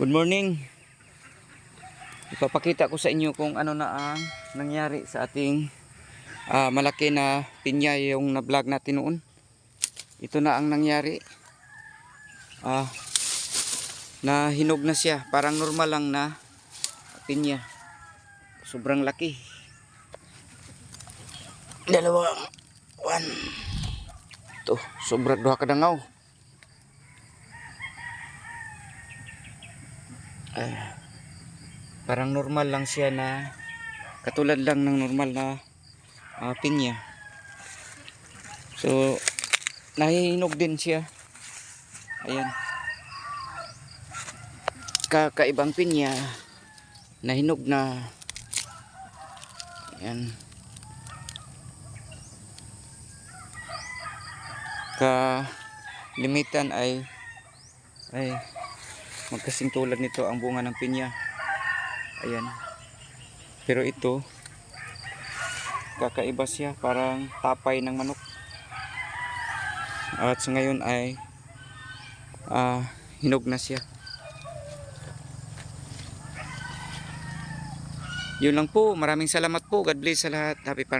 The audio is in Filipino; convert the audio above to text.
Good morning. Ipapakita ko sa inyo kung ano na ang nangyari sa ating malaki na pinya yung na-vlog natin noon. Ito na ang nangyari. Nahinog na siya. Parang normal lang na pinya. Sobrang laki. Dalawang. One. Ito. Sobrang duha kadangaw. Parang normal lang siya na katulad lang ng normal na pinya. So nahihinog din siya. Ayan. Kakaibang pinya nahinog na. Ayan. Kalimitan ay magkasing tulad nito ang bunga ng pinya. Ayan. Pero ito kakaiba siya, parang tapay ng manok. At sa ngayon ay hinog na siya. Yun lang po. Maraming salamat po. God bless sa lahat. Happy farming.